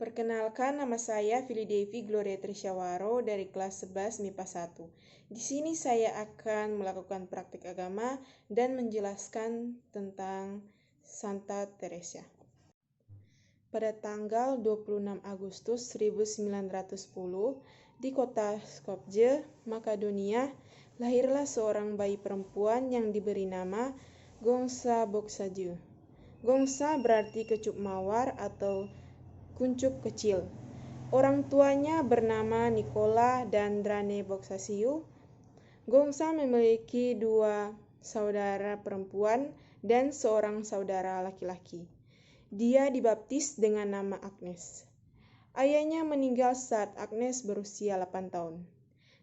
Perkenalkan, nama saya Fili Devi Gloria Trisyawaro dari kelas 11 MIPA 1. Di sini saya akan melakukan praktik agama dan menjelaskan tentang Santa Teresa. Pada tanggal 26 Agustus 1910, di kota Skopje, Makedonia, lahirlah seorang bayi perempuan yang diberi nama Gongsa Boksaju. Gongsa berarti kecup mawar atau kuncup kecil. Orang tuanya bernama Nikola dan Drane Boksasiu. Gongsa memiliki 2 saudara perempuan dan seorang saudara laki-laki. Dia dibaptis dengan nama Agnes. Ayahnya meninggal saat Agnes berusia 8 tahun.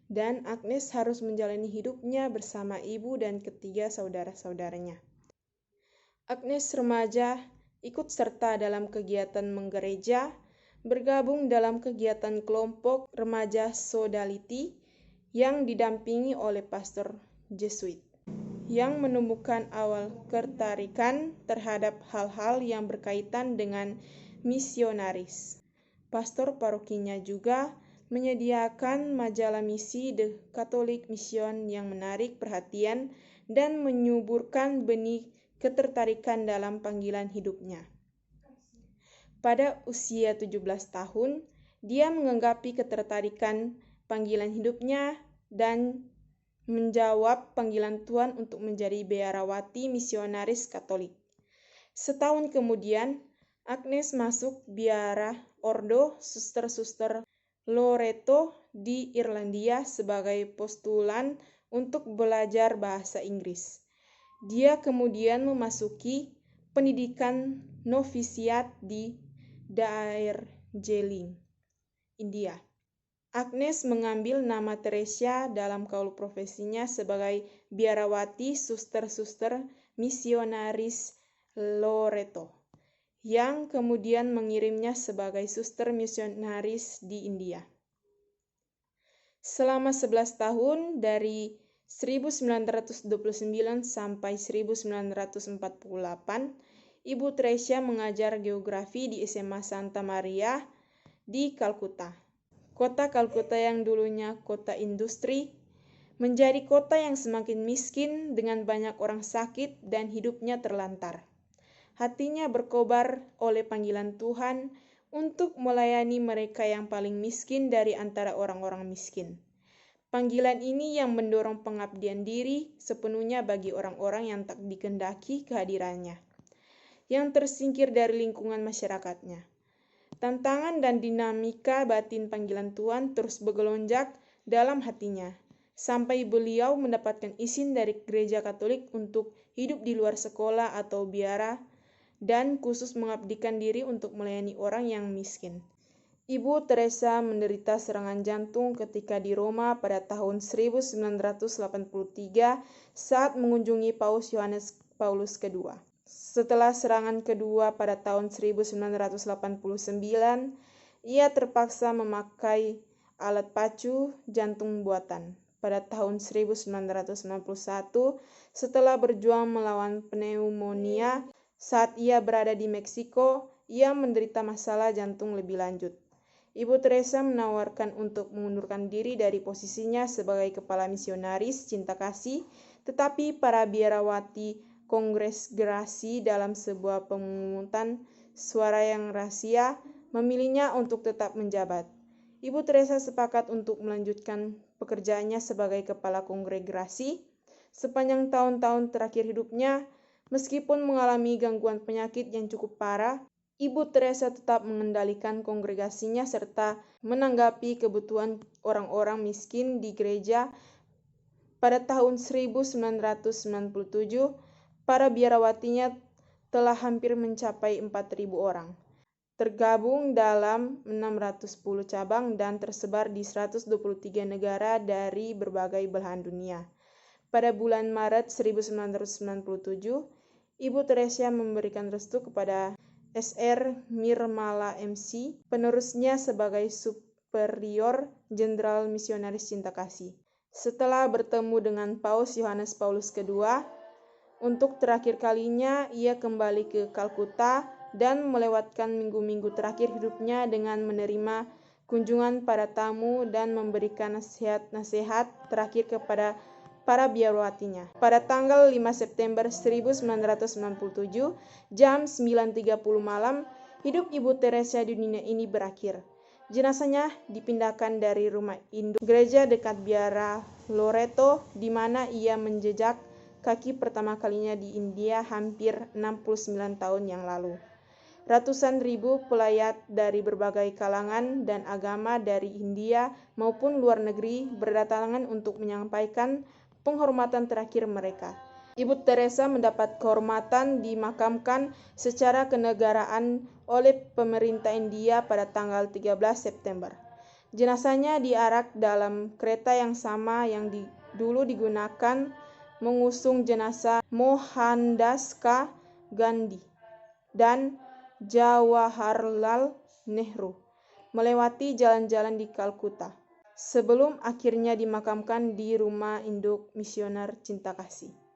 Dan Agnes harus menjalani hidupnya bersama ibu dan ketiga saudara-saudaranya. Agnes remaja ikut serta dalam kegiatan menggereja, bergabung dalam kegiatan kelompok remaja Sodality yang didampingi oleh pastor Jesuit, yang menumbuhkan awal ketertarikan terhadap hal-hal yang berkaitan dengan misionaris. Pastor parokinya juga menyediakan majalah misi The Catholic Mission yang menarik perhatian dan menyuburkan benih ketertarikan dalam panggilan hidupnya. Pada usia 17 tahun, dia menggenapi ketertarikan panggilan hidupnya dan menjawab panggilan Tuhan untuk menjadi biarawati misionaris Katolik. Setahun kemudian, Agnes masuk biara Ordo Suster-Suster Loreto di Irlandia sebagai postulan untuk belajar bahasa Inggris. Dia kemudian memasuki pendidikan novisiat di Darjeeling, India. Agnes mengambil nama Teresa dalam kaul profesinya sebagai biarawati suster-suster misionaris Loreto, yang kemudian mengirimnya sebagai suster misionaris di India. Selama 11 tahun dari 1929 sampai 1948, Ibu Teresa mengajar geografi di SMA Santa Maria di Kalkuta. Kota Kalkuta yang dulunya kota industri, menjadi kota yang semakin miskin dengan banyak orang sakit dan hidupnya terlantar. Hatinya berkobar oleh panggilan Tuhan untuk melayani mereka yang paling miskin dari antara orang-orang miskin. Panggilan ini yang mendorong pengabdian diri sepenuhnya bagi orang-orang yang tak dikehendaki kehadirannya, yang tersingkir dari lingkungan masyarakatnya. Tantangan dan dinamika batin panggilan Tuhan terus bergelonjak dalam hatinya, sampai beliau mendapatkan izin dari Gereja Katolik untuk hidup di luar sekolah atau biara, dan khusus mengabdikan diri untuk melayani orang yang miskin. Ibu Teresa menderita serangan jantung ketika di Roma pada tahun 1983 saat mengunjungi Paus Yohanes Paulus II. Setelah serangan kedua pada tahun 1989, ia terpaksa memakai alat pacu jantung buatan. Pada tahun 1991, setelah berjuang melawan pneumonia saat ia berada di Meksiko, ia menderita masalah jantung lebih lanjut. Ibu Teresa menawarkan untuk mengundurkan diri dari posisinya sebagai kepala misionaris cinta kasih, tetapi para biarawati kongregasi dalam sebuah pemungutan suara yang rahasia memilihnya untuk tetap menjabat. Ibu Teresa sepakat untuk melanjutkan pekerjaannya sebagai kepala kongregasi sepanjang tahun-tahun terakhir hidupnya. Meskipun mengalami gangguan penyakit yang cukup parah, Ibu Teresa tetap mengendalikan kongregasinya serta menanggapi kebutuhan orang-orang miskin di gereja. Pada tahun 1997, para biarawatinya telah hampir mencapai 4.000 orang, tergabung dalam 610 cabang dan tersebar di 123 negara dari berbagai belahan dunia. Pada bulan Maret 1997, Ibu Teresa memberikan restu kepada Sr. Nirmala MC, penerusnya sebagai Superior Jenderal Misionaris Cinta Kasih. Setelah bertemu dengan Paus Yohanes Paulus II, untuk terakhir kalinya ia kembali ke Kalkuta dan melewatkan minggu-minggu terakhir hidupnya dengan menerima kunjungan para tamu dan memberikan nasihat-nasihat terakhir kepada para biarawatinya. Pada tanggal 5 September 1997, jam 9.30 malam, hidup Ibu Teresa di dunia ini berakhir. Jenazahnya dipindahkan dari rumah induk gereja dekat Biara Loreto, di mana ia menjejak kaki pertama kalinya di India hampir 69 tahun yang lalu. Ratusan ribu pelayat dari berbagai kalangan dan agama dari India maupun luar negeri berdatangan untuk menyampaikan penghormatan terakhir mereka. Ibu Teresa mendapat kehormatan dimakamkan secara kenegaraan oleh pemerintah India pada tanggal 13 September. Jenazahnya diarak dalam kereta yang sama yang dulu digunakan mengusung jenazah Mohandas Gandhi dan Jawaharlal Nehru melewati jalan-jalan di Kalkuta, sebelum akhirnya dimakamkan di rumah induk misioner Cinta Kasih.